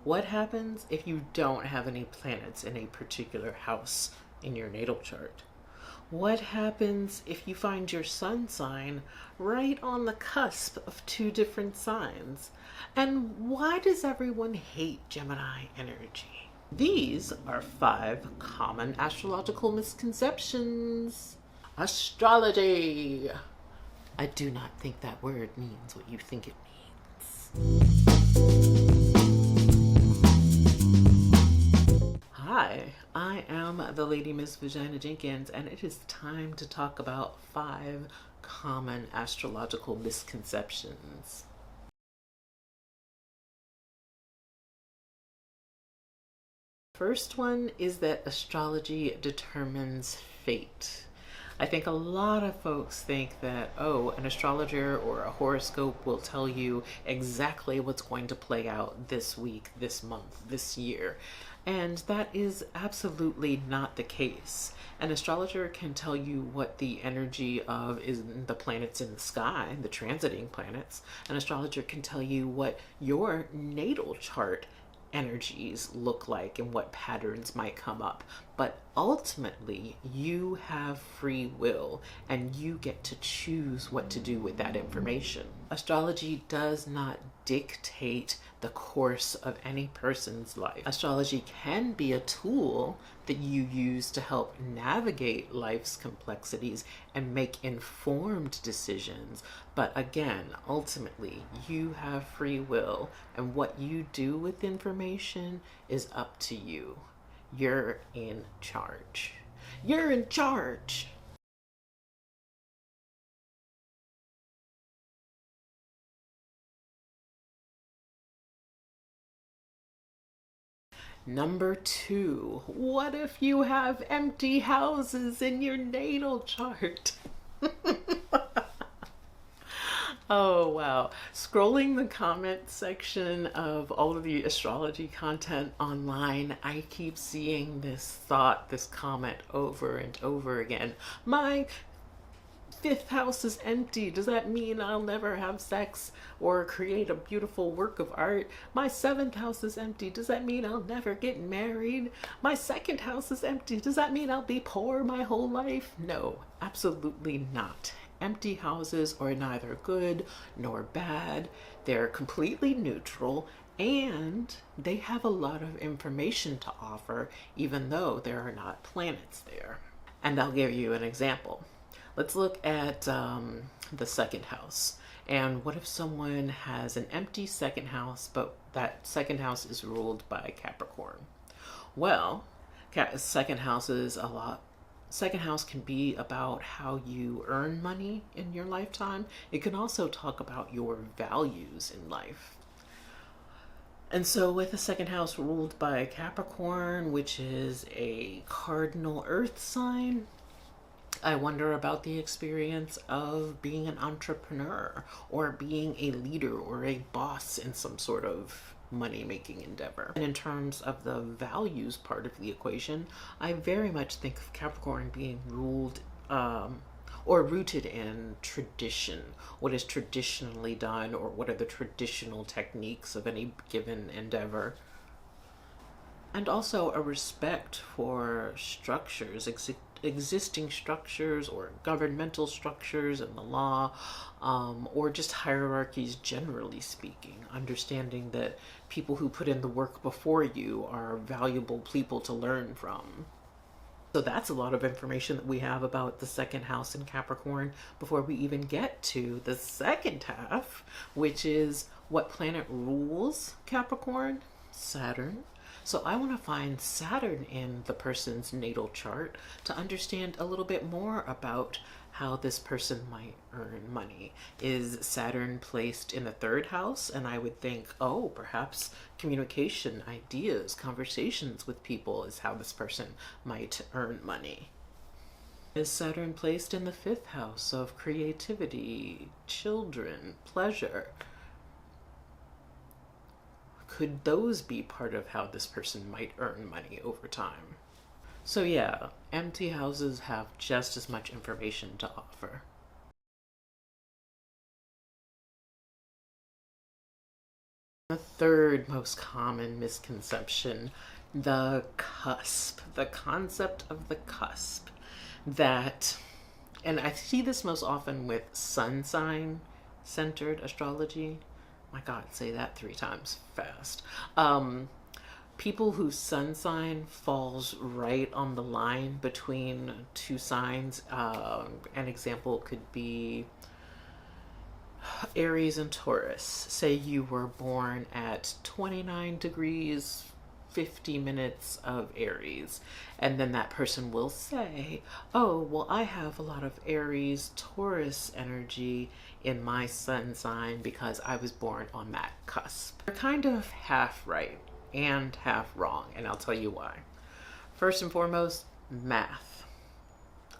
What happens if you don't have any planets in a particular house in your natal chart? What happens if you find your sun sign right on the cusp of two different signs? And why does everyone hate Gemini energy? These are 5 common astrological misconceptions. Astrology. I do not think that word means what you think it means. Hi, I am the Lady Miss Vagina Jenkins, and it is time to talk about 5 common astrological misconceptions. First one is that astrology determines fate. I think a lot of folks think that, oh, an astrologer or a horoscope will tell you exactly what's going to play out this week, this month, this year. And that is absolutely not the case. An astrologer can tell you what the energy of is the planets in the sky, the transiting planets. An astrologer can tell you what your natal chart energies look like and what patterns might come up. But ultimately, you have free will and you get to choose what to do with that information. Astrology does not dictate the course of any person's life. Astrology can be a tool that you use to help navigate life's complexities and make informed decisions. But again, ultimately, you have free will, and what you do with information is up to you. You're in charge. You're in charge. Number 2, what if you have empty houses in your natal chart? Oh, wow. Scrolling the comment section of all of the astrology content online, I keep seeing this thought, this comment over and over again. My 5th house is empty. Does that mean I'll never have sex or create a beautiful work of art? My 7th house is empty. Does that mean I'll never get married? My 2nd house is empty. Does that mean I'll be poor my whole life? No, absolutely not. Empty houses are neither good nor bad. They're completely neutral, and they have a lot of information to offer, even though there are not planets there. And I'll give you an example. Let's look at the 2nd house. And what if someone has an empty 2nd house, but that 2nd house is ruled by Capricorn? Well, 2nd house is a lot. 2nd house can be about how you earn money in your lifetime. It can also talk about your values in life. And so with the 2nd house ruled by Capricorn, which is a cardinal earth sign, I wonder about the experience of being an entrepreneur or being a leader or a boss in some sort of money-making endeavor. And in terms of the values part of the equation, I very much think of Capricorn being ruled or rooted in tradition. What is traditionally done, or what are the traditional techniques of any given endeavor? And also a respect for structures, existing structures or governmental structures in the law, or just hierarchies generally speaking, understanding that people who put in the work before you are valuable people to learn from. So that's a lot of information that we have about the 2nd house in Capricorn before we even get to the 2nd half, which is what planet rules Capricorn? Saturn. So I want to find Saturn in the person's natal chart to understand a little bit more about how this person might earn money. Is Saturn placed in the 3rd house? And I would think, oh, perhaps communication, ideas, conversations with people is how this person might earn money. Is Saturn placed in the 5th house of creativity, children, pleasure? Could those be part of how this person might earn money over time? So yeah, empty houses have just as much information to offer. The third most common misconception, the cusp, the concept of the cusp. That, and I see this most often with sun sign centered astrology. My God, say that 3 times fast. People whose sun sign falls right on the line between two signs. An example could be Aries and Taurus. Say you were born at 29 degrees 50 minutes of Aries, and then that person will say, oh, well, I have a lot of Aries Taurus energy in my sun sign because I was born on that cusp. They're kind of half right and half wrong, and I'll tell you why. First and foremost, math.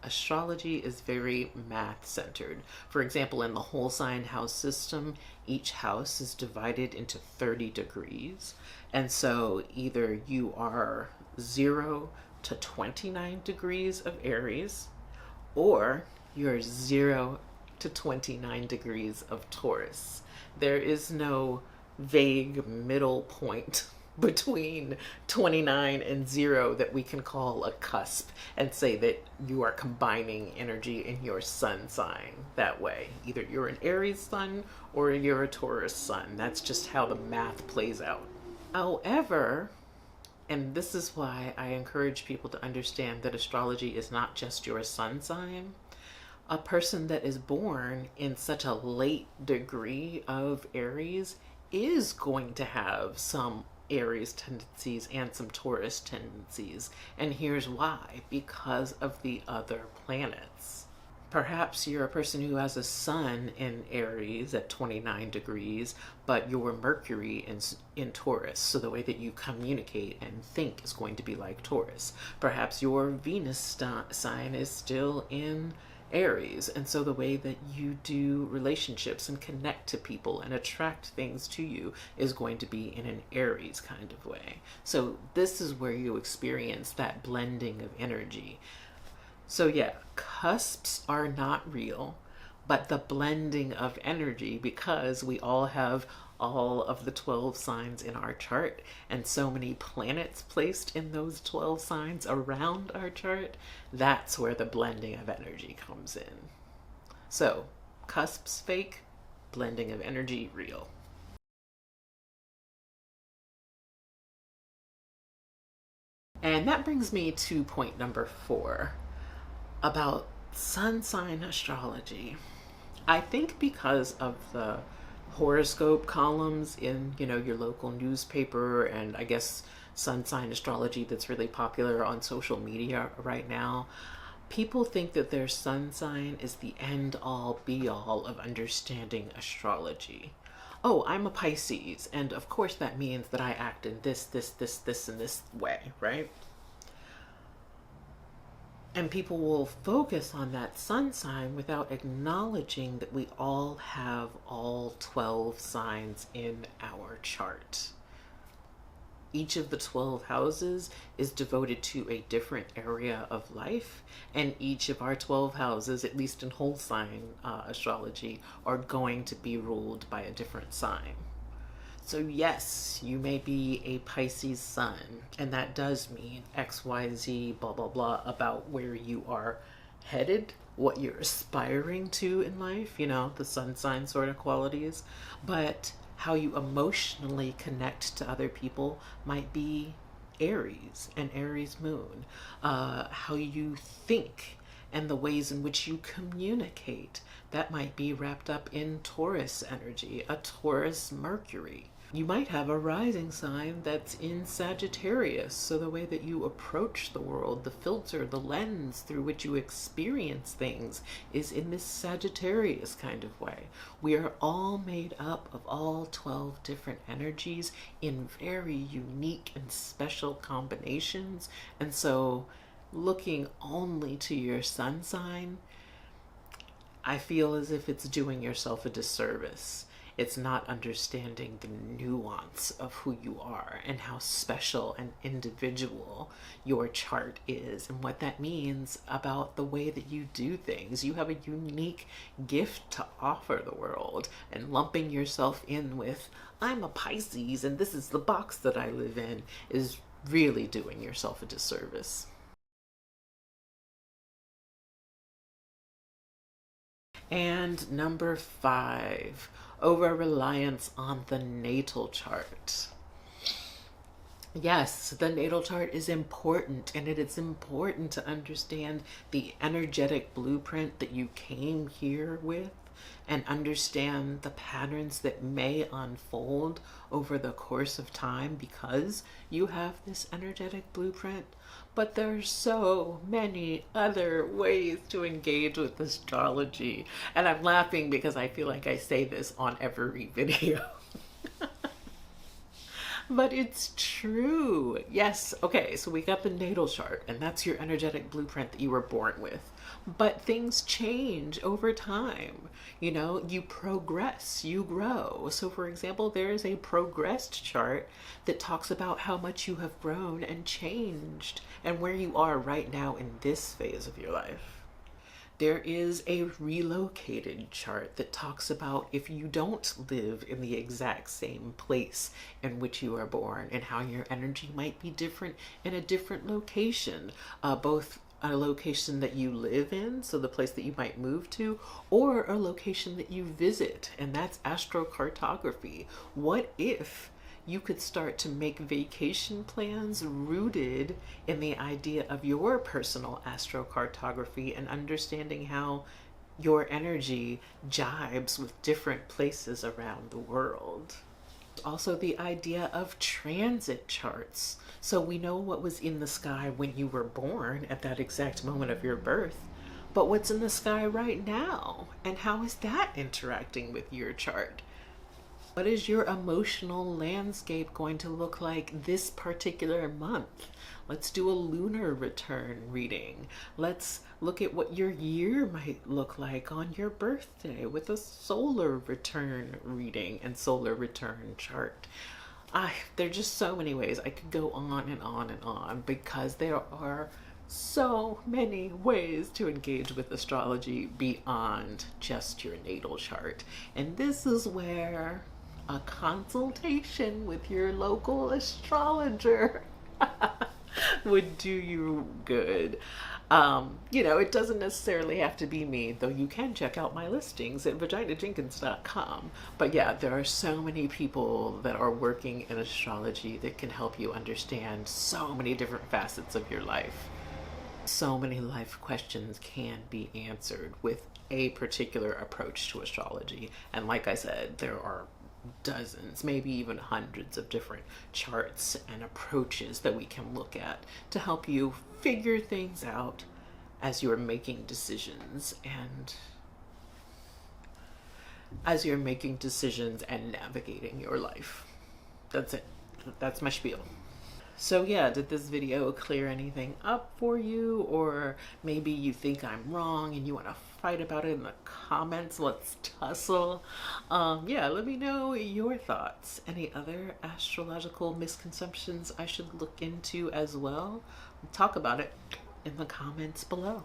Astrology is very math centered. For example, in the whole sign house system, each house is divided into 30 degrees. And so either you are 0 to 29 degrees of Aries, or you're 0 to 29 degrees of Taurus. There is no vague middle point between 29 and 0 that we can call a cusp and say that you are combining energy in your sun sign that way. Either you're an Aries sun or you're a Taurus sun. That's just how the math plays out. However, and this is why I encourage people to understand that astrology is not just your sun sign. A person that is born in such a late degree of Aries is going to have some Aries tendencies and some Taurus tendencies. And here's why: because of the other planets. Perhaps you're a person who has a sun in Aries at 29 degrees, but your Mercury in Taurus. So the way that you communicate and think is going to be like Taurus. Perhaps your Venus sign is still in Aries, and so the way that you do relationships and connect to people and attract things to you is going to be in an Aries kind of way. So this is where you experience that blending of energy. So yeah, cusps are not real, but the blending of energy, because we all have all of the 12 signs in our chart and so many planets placed in those 12 signs around our chart, that's where the blending of energy comes in. So cusps fake, blending of energy real. And that brings me to point number 4 about sun sign astrology. I think because of the horoscope columns in, your local newspaper, and I guess sun sign astrology that's really popular on social media right now, people think that their sun sign is the end all be all of understanding astrology. Oh, I'm a Pisces, and of course that means that I act in this, and this way, right? And people will focus on that sun sign without acknowledging that we all have all 12 signs in our chart. Each of the 12 houses is devoted to a different area of life, and each of our 12 houses, at least in whole sign astrology, are going to be ruled by a different sign. So yes, you may be a Pisces sun, and that does mean X, Y, Z, blah, blah, blah, about where you are headed, what you're aspiring to in life, the sun sign sort of qualities. But how you emotionally connect to other people might be Aries and Aries moon. How you think and the ways in which you communicate, that might be wrapped up in Taurus energy, a Taurus Mercury. You might have a rising sign that's in Sagittarius, so the way that you approach the world, the filter, the lens through which you experience things is in this Sagittarius kind of way. We are all made up of all 12 different energies in very unique and special combinations, and so looking only to your sun sign, I feel as if it's doing yourself a disservice. It's not understanding the nuance of who you are and how special and individual your chart is and what that means about the way that you do things. You have a unique gift to offer the world, and lumping yourself in with I'm a Pisces and this is the box that I live in is really doing yourself a disservice. And number 5, over-reliance on the natal chart. Yes, the natal chart is important, and it is important to understand the energetic blueprint that you came here with and understand the patterns that may unfold over the course of time because you have this energetic blueprint. But there's so many other ways to engage with astrology. And I'm laughing because I feel like I say this on every video. But it's true. Yes. Okay. So we got the natal chart, and that's your energetic blueprint that you were born with. But things change over time. You know, you progress, you grow. So, for example, there is a progressed chart that talks about how much you have grown and changed and where you are right now in this phase of your life. There is a relocated chart that talks about if you don't live in the exact same place in which you are born and how your energy might be different in a different location, both a location that you live in, so the place that you might move to, or a location that you visit, and that's astrocartography. What if you could start to make vacation plans rooted in the idea of your personal astrocartography and understanding how your energy jibes with different places around the world? Also, the idea of transit charts. So we know what was in the sky when you were born at that exact moment of your birth, but what's in the sky right now? And how is that interacting with your chart? What is your emotional landscape going to look like this particular month? Let's do a lunar return reading. Let's look at what your year might look like on your birthday with a solar return reading and solar return chart. There are just so many ways I could go on and on and on because there are so many ways to engage with astrology beyond just your natal chart. And this is where a consultation with your local astrologer would do you good. You know, it doesn't necessarily have to be me, though you can check out my listings at vaginajenkins.com. But yeah, there are so many people that are working in astrology that can help you understand so many different facets of your life. So many life questions can be answered with a particular approach to astrology. And like I said, there are dozens, maybe even hundreds of different charts and approaches that we can look at to help you figure things out as you're making decisions and navigating your life. That's it. That's my spiel. So yeah, did this video clear anything up for you? Or maybe you think I'm wrong and you want to fight about it in the comments. Let's tussle. Yeah, let me know your thoughts. Any other astrological misconceptions I should look into as well? Talk about it in the comments below.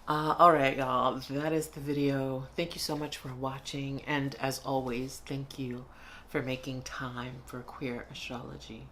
All right, y'all, that is the video. Thank you so much for watching. And as always, thank you for making time for queer astrology.